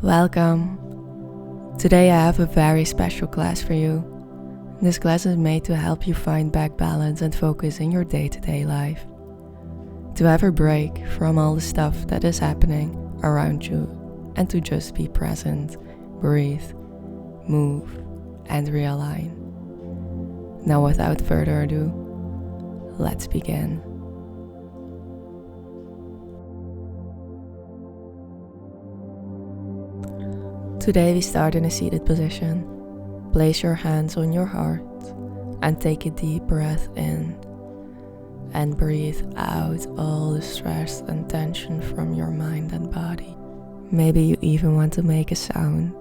Welcome! Today I have a very special class for you. This class is made to help you find back balance and focus in your day-to-day life. To have a break from all the stuff that is happening around you and to just be present, breathe, move and realign. Now without further ado, let's begin. Today we start in a seated position. Place your hands on your heart and take a deep breath in and breathe out all the stress and tension from your mind and body. Maybe you even want to make a sound.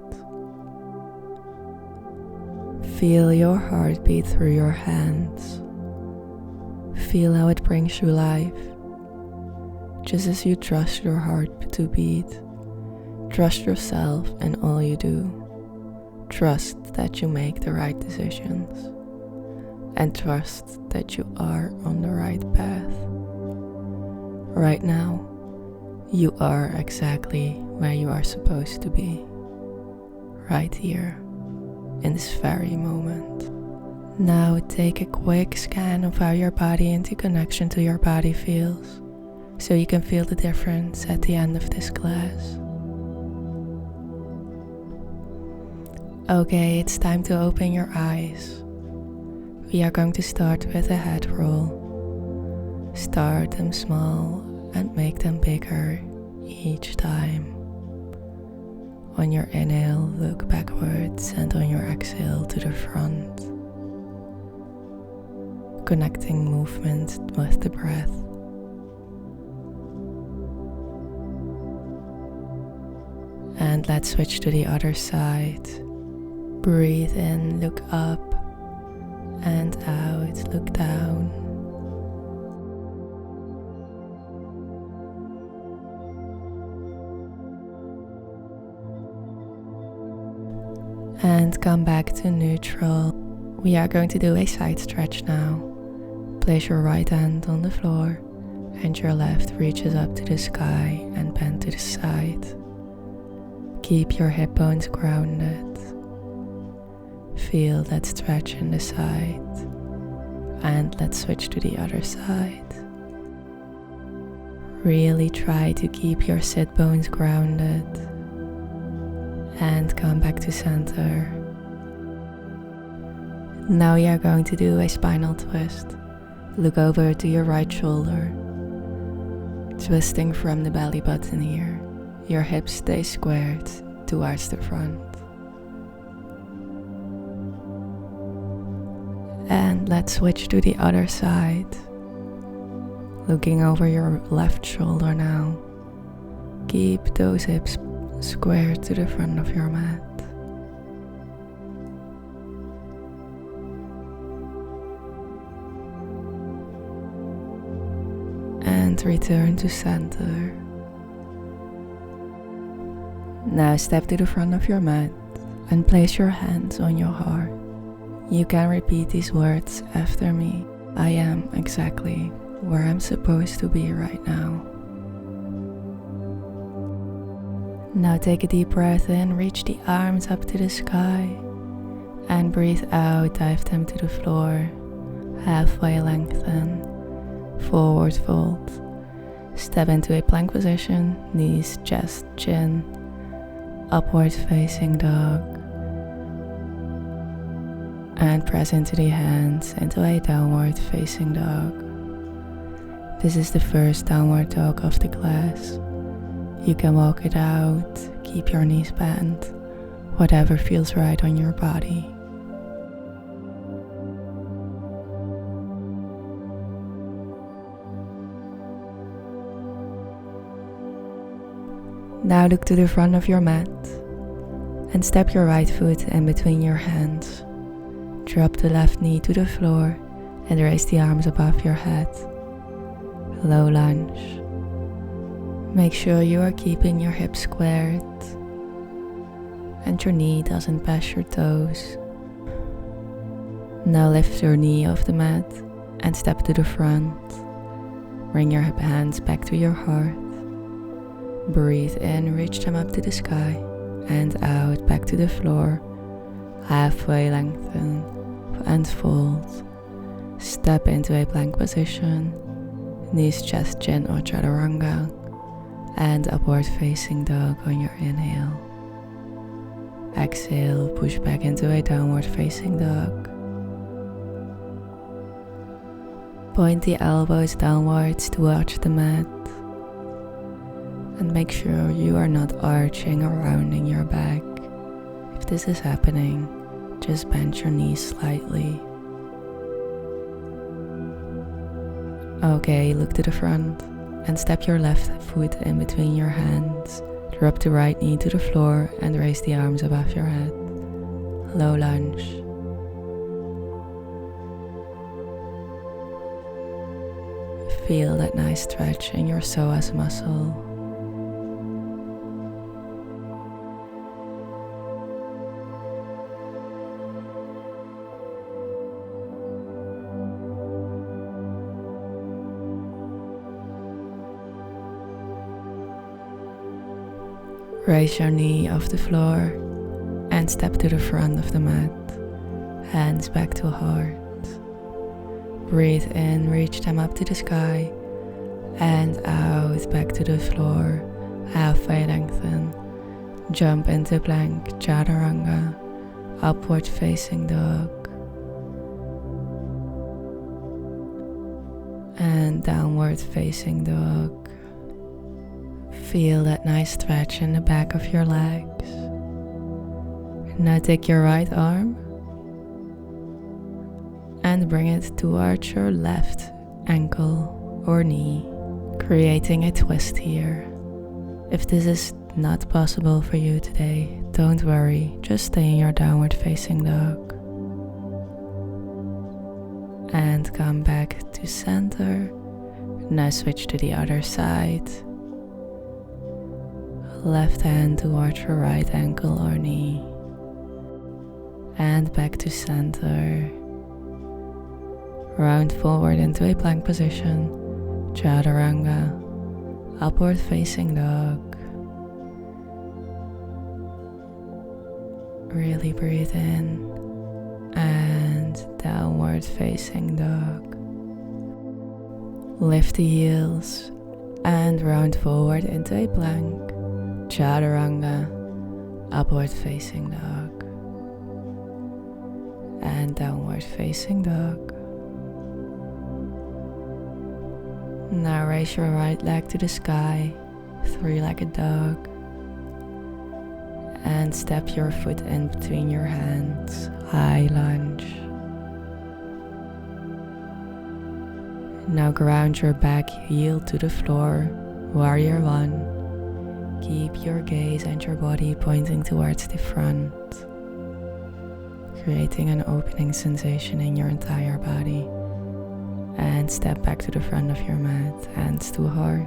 Feel your heartbeat through your hands. Feel how it brings you life. Just as you trust your heart to beat, trust yourself in all you do. Trust that you make the right decisions. And trust that you are on the right path. Right now, you are exactly where you are supposed to be. Right here, in this very moment. Now take a quick scan of how your body into connection to your body feels, so you can feel the difference at the end of this class. Okay, it's time to open your eyes. We are going to start with a head roll. Start them small and make them bigger each time. On your inhale, look backwards, and on your exhale to the front. Connecting movement with the breath. And let's switch to the other side. Breathe in, look up, and out, look down. And come back to neutral. We are going to do a side stretch now. Place your right hand on the floor and your left reaches up to the sky and bend to the side. Keep your hip bones grounded. Feel that stretch in the side. And let's switch to the other side. Really try to keep your sit bones grounded. And come back to center. Now you are going to do a spinal twist. Look over to your right shoulder. Twisting from the belly button here. Your hips stay squared towards the front. And let's switch to the other side. Looking over your left shoulder now. Keep those hips squared to the front of your mat. And return to center. Now step to the front of your mat and place your hands on your heart. You can repeat these words after me. I am exactly where I'm supposed to be right now. Now take a deep breath in, reach the arms up to the sky. And breathe out, dive them to the floor. Halfway lengthen. Forward fold. Step into a plank position, knees, chest, chin. Upward facing dog. And press into the hands into a downward facing dog. This is the first downward dog of the class. You can walk it out, keep your knees bent, whatever feels right on your body. Now look to the front of your mat and step your right foot in between your hands. Drop the left knee to the floor and raise the arms above your head. Low lunge. Make sure you are keeping your hips squared and your knee doesn't pass your toes. Now lift your knee off the mat and step to the front. Bring your hands back to your heart. Breathe in, reach them up to the sky. and out back to the floor. Halfway lengthen and fold. Step into a plank position. Knees chest chin or chaturanga. And upward facing dog on your inhale. Exhale, push back into a downward facing dog. Point the elbows downwards towards the mat. And make sure you are not arching or rounding your back. If this is happening, just bend your knees slightly. Okay, look to the front and step your left foot in between your hands. Drop the right knee to the floor and raise the arms above your head. Low lunge. Feel that nice stretch in your psoas muscle. Raise your knee off the floor and step to the front of the mat. Hands back to heart. Breathe in, reach them up to the sky. And out, back to the floor. Halfway lengthen. Jump into plank, chaturanga. Upward facing dog. And downward facing dog. Feel that nice stretch in the back of your legs. Now take your right arm and bring it towards your left ankle or knee, creating a twist here. If this is not possible for you today, don't worry, just stay in your downward facing dog. And come back to center. Now switch to the other side. Left hand towards your right ankle or knee. And back to center. Round forward into a plank position. Chaturanga. Upward facing dog. Really breathe in. And downward facing dog. Lift the heels. And round forward into a plank. Chaturanga, upward facing dog, and downward facing dog. Now raise your right leg to the sky, three-legged dog, and step your foot in between your hands, high lunge. Now ground your back heel to the floor, warrior one. Keep your gaze and your body pointing towards the front, creating an opening sensation in your entire body. And step back to the front of your mat, hands to heart.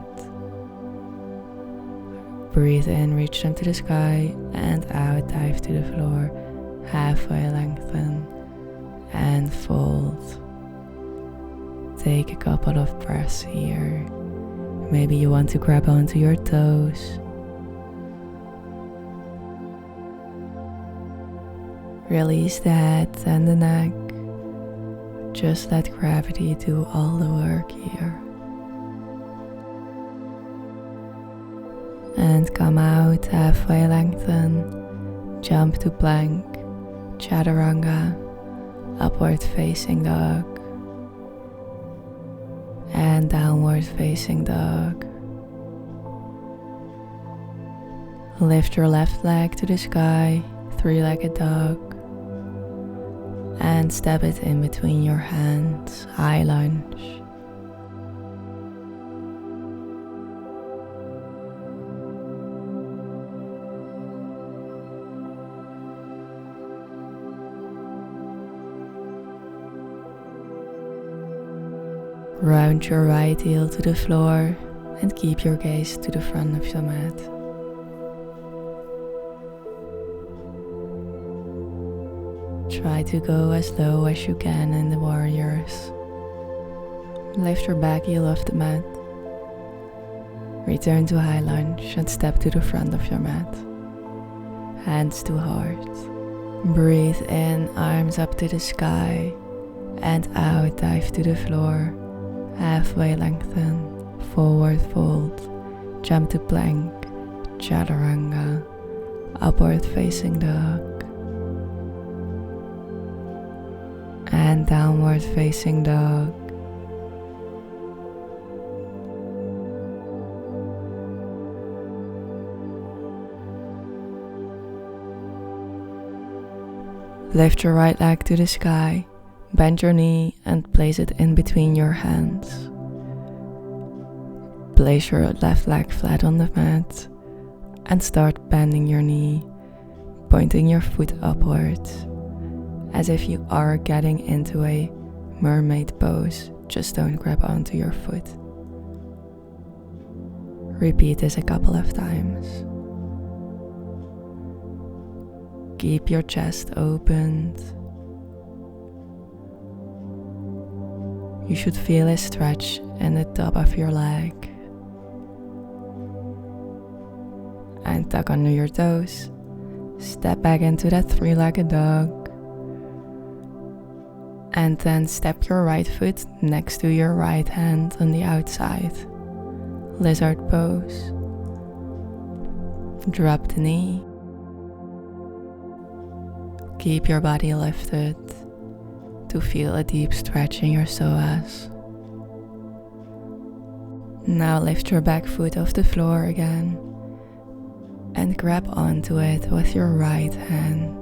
Breathe in, reach them to the sky, and out, dive to the floor. Halfway lengthen and fold. Take a couple of breaths here. Maybe you want to grab onto your toes. Release the head and the neck. Just let gravity do all the work here. And come out, halfway lengthen. Jump to plank, chaturanga, upward facing dog. And downward facing dog. Lift your left leg to the sky, three-legged dog. And step it in between your hands, high lunge. Round your right heel to the floor and keep your gaze to the front of the mat. Try to go as low as you can in the warriors. Lift your back heel off the mat. Return to high lunge and step to the front of your mat. hands to heart. Breathe in, arms up to the sky, and out, dive to the floor. Halfway lengthen, forward fold, jump to plank, chaturanga, upward facing dog, and downward facing dog. Lift your right leg to the sky, bend your knee and place it in between your hands. Place your left leg flat on the mat and start bending your knee, pointing your foot upwards, as if you are getting into a mermaid pose. Just don't grab onto your foot. Repeat this a couple of times. Keep your chest opened. You should feel a stretch in the top of your leg. And tuck under your toes. Step back into that three-legged dog. And then step your right foot next to your right hand on the outside. Lizard pose. Drop the knee. Keep your body lifted to feel a deep stretch in your psoas. Now lift your back foot off the floor again and grab onto it with your right hand.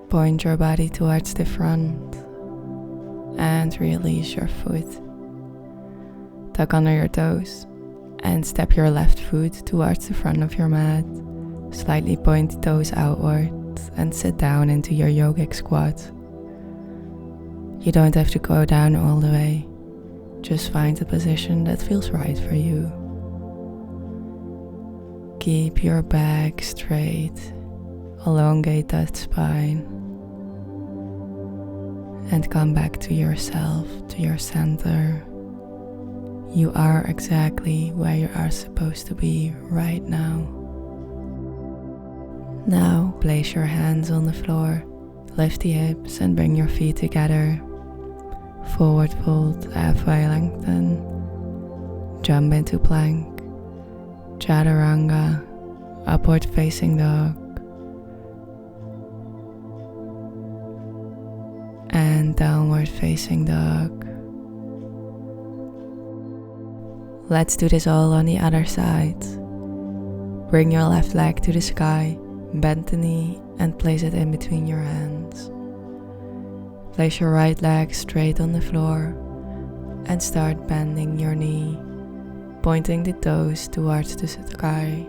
Point your body towards the front and release your foot. Tuck under your toes. And step your left foot towards the front of your mat. Slightly point the toes outwards and sit down into your Jobic Squad. You don't have to go down all the way. Just find a position that feels right for you. Keep your back straight. Elongate that spine. And come back to yourself, to your center. You are exactly where you are supposed to be right now. Now, place your hands on the floor, lift the hips and bring your feet together. Forward fold, halfway lengthen. Jump into plank, chaturanga, upward facing dog. And downward facing dog. Let's do this all on the other side. Bring your left leg to the sky, bend the knee and place it in between your hands. Place your right leg straight on the floor and start bending your knee, pointing the toes towards the sky,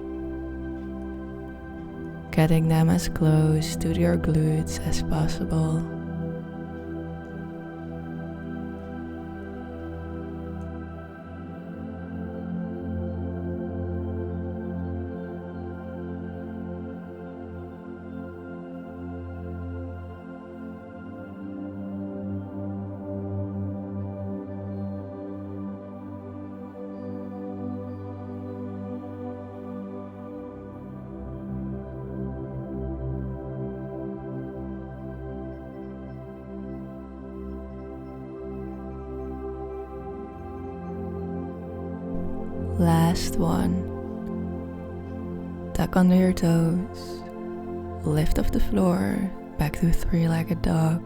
getting them as close to your glutes as possible. Last one. Tuck under your toes. Lift off the floor, back to three-legged dog.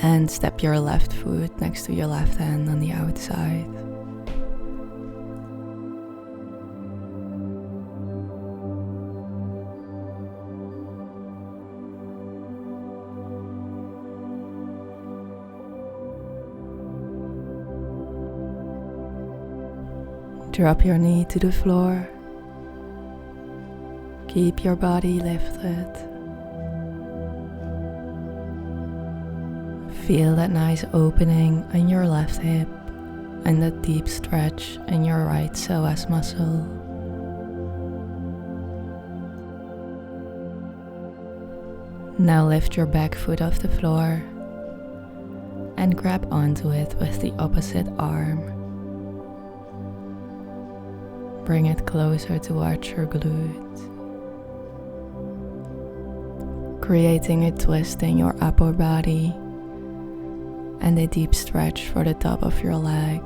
And step your left foot next to your left hand on the outside. Drop your knee to the floor. Keep your body lifted. Feel that nice opening in your left hip and that deep stretch in your right psoas muscle. Now lift your back foot off the floor and grab onto it with the opposite arm. bring it closer towards your glute, creating a twist in your upper body and a deep stretch for the top of your leg.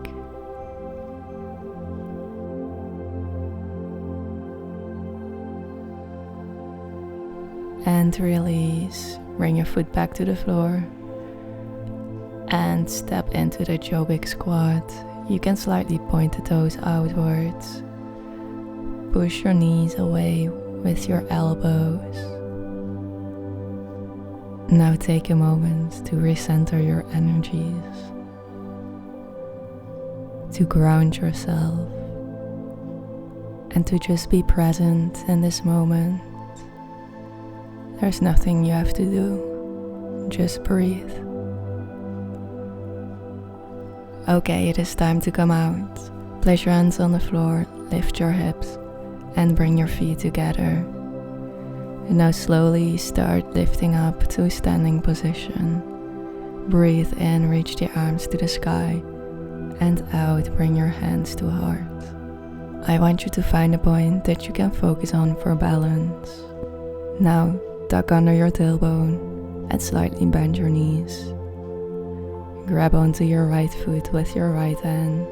And release. Bring your foot back to the floor and step into the Jobic Squad. You can slightly point the toes outwards. Push your knees away with your elbows. Now take a moment to recenter your energies, to ground yourself, and to just be present in this moment. There's nothing you have to do, just breathe. Okay, it is time to come out. Place your hands on the floor, lift your hips, and bring your feet together. And now slowly start lifting up to a standing position. Breathe in, reach the arms to the sky, and out, bring your hands to heart. I want you to find a point that you can focus on for balance. Now, tuck under your tailbone and slightly bend your knees. Grab onto your right foot with your right hand.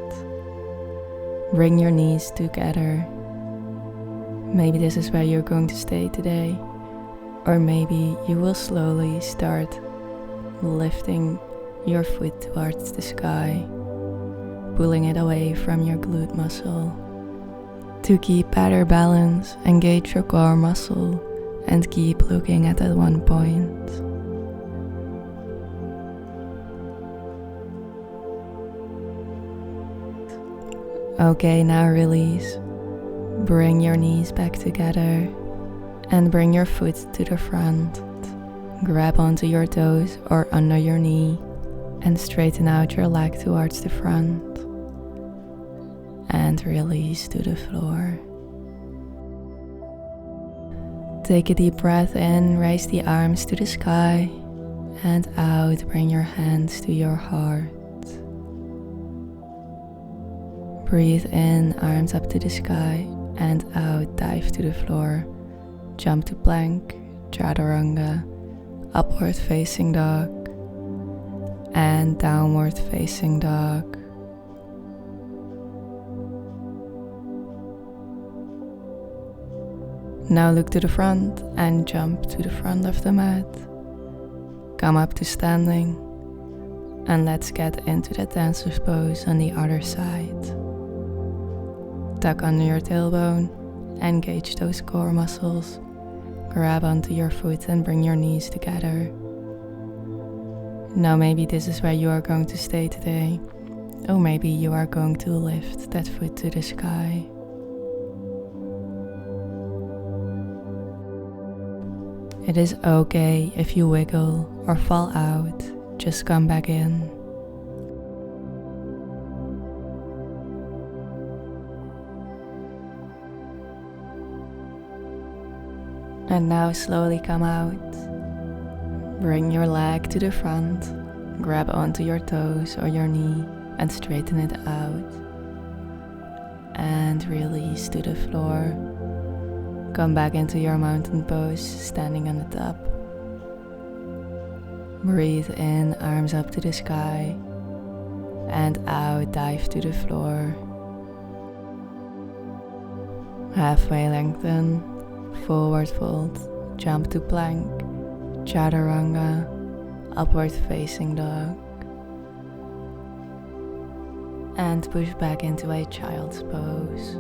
Bring your knees together. Maybe this is where you're going to stay today, or maybe you will slowly start lifting your foot towards the sky, pulling it away from your glute muscle. To keep better balance, engage your core muscle and keep looking at that one point. Okay, now release. Bring your knees back together and bring your foot to the front. Grab onto your toes or under your knee and straighten out your leg towards the front. And release to the floor. Take a deep breath in, raise the arms to the sky, and out, bring your hands to your heart. Breathe in, arms up to the sky, and out, dive to the floor. Jump to plank, chaturanga, upward facing dog, and downward facing dog. Now look to the front and jump to the front of the mat. Come up to standing, and let's get into the Densive Pose on the other side. Tuck under your tailbone, engage those core muscles, grab onto your foot and bring your knees together. Now maybe this is where you are going to stay today, or maybe you are going to lift that foot to the sky. It is okay if you wiggle or fall out, just come back in. And now slowly come out. Bring your leg to the front, grab onto your toes or your knee and straighten it out. And release to the floor. Come back into your mountain pose, standing on the top. Breathe in, arms up to the sky, and out, dive to the floor. Halfway lengthen, forward fold, jump to plank, chaturanga, upward facing dog. And push back into a child's pose.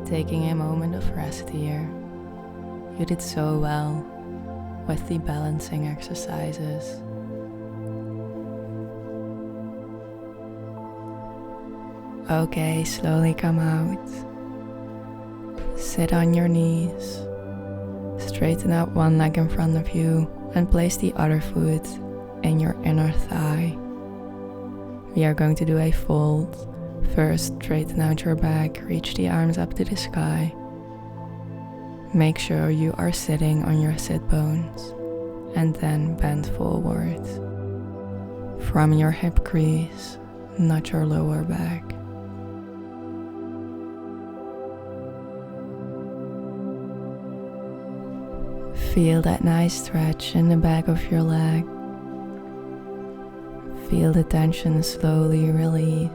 Taking a moment of rest here. You did so well with the balancing exercises. Okay, slowly come out. Sit on your knees. Straighten out one leg in front of you and place the other foot in your inner thigh. We are going to do a fold. First, straighten out your back, reach the arms up to the sky. Make sure you are sitting on your sit bones, and then bend forward. From your hip crease, not your lower back. Feel that nice stretch in the back of your leg. Feel the tension slowly release.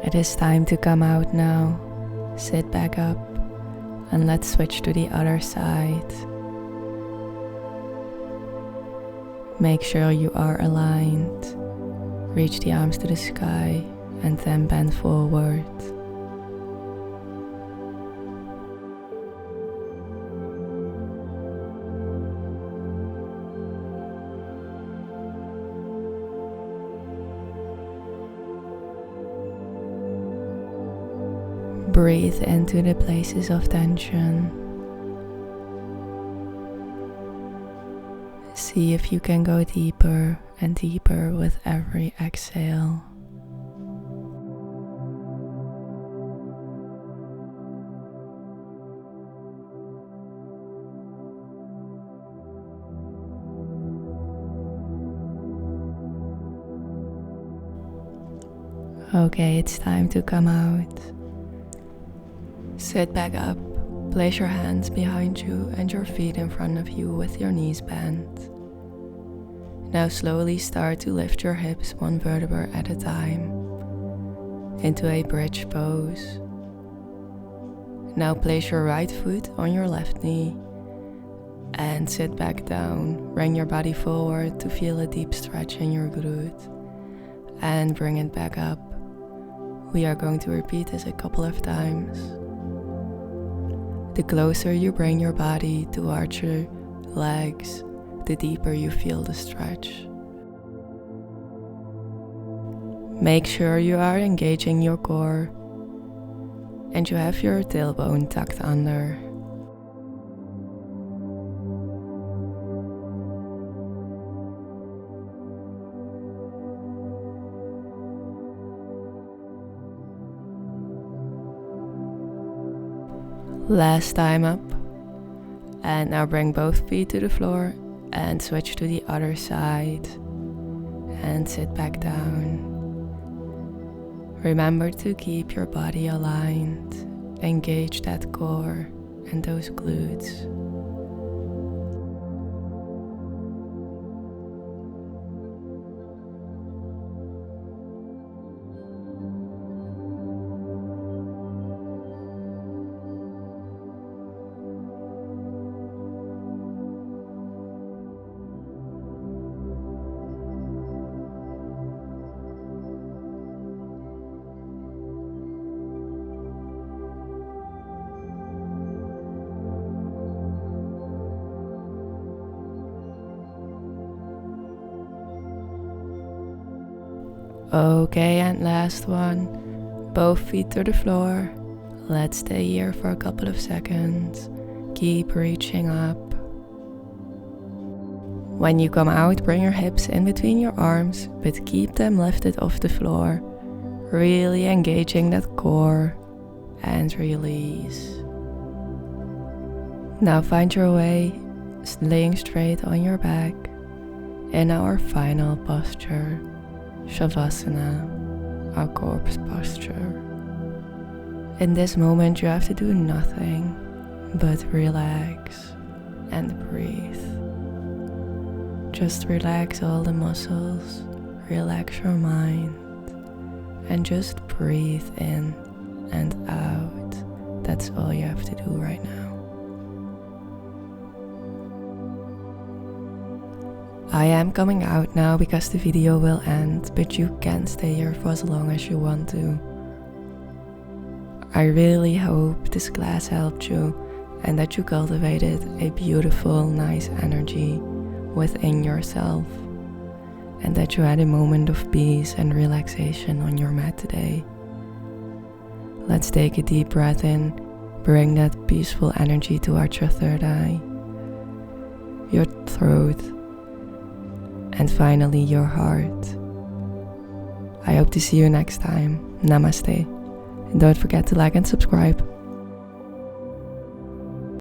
It is time to come out now. Sit back up and let's switch to the other side. Make sure you are aligned. Reach the arms to the sky and then bend forward. Breathe into the places of tension. See if you can go deeper and deeper with every exhale. Okay, it's time to come out. Sit back up, place your hands behind you and your feet in front of you with your knees bent. Now slowly start to lift your hips one vertebra at a time into a bridge pose. Now place your right foot on your left knee and sit back down. Bring your body forward to feel a deep stretch in your glute and bring it back up. We are going to repeat this a couple of times. The closer you bring your body towards your legs, the deeper you feel the stretch. Make sure you are engaging your core and you have your tailbone tucked under. Last time up, and now bring both feet to the floor and switch to the other side and sit back down. Remember to keep your body aligned, engage that core and those glutes. Okay, and last one. Both feet to the floor. Let's stay here for a couple of seconds. Keep reaching up. When you come out, bring your hips in between your arms, but keep them lifted off the floor. Really engaging that core and release. Now find your way, laying straight on your back in our final posture. Shavasana, our corpse posture. In this moment you have to do nothing but relax and breathe. Just relax all the muscles, relax your mind, and just breathe in and out. That's all you have to do right now. I am coming out now because the video will end, but you can stay here for as long as you want to. I really hope this class helped you and that you cultivated a beautiful, nice energy within yourself, and that you had a moment of peace and relaxation on your mat today. Let's take a deep breath in, bring that peaceful energy towards your third eye, your throat, and finally your heart. I hope to see you next time. Namaste. And don't forget to like and subscribe.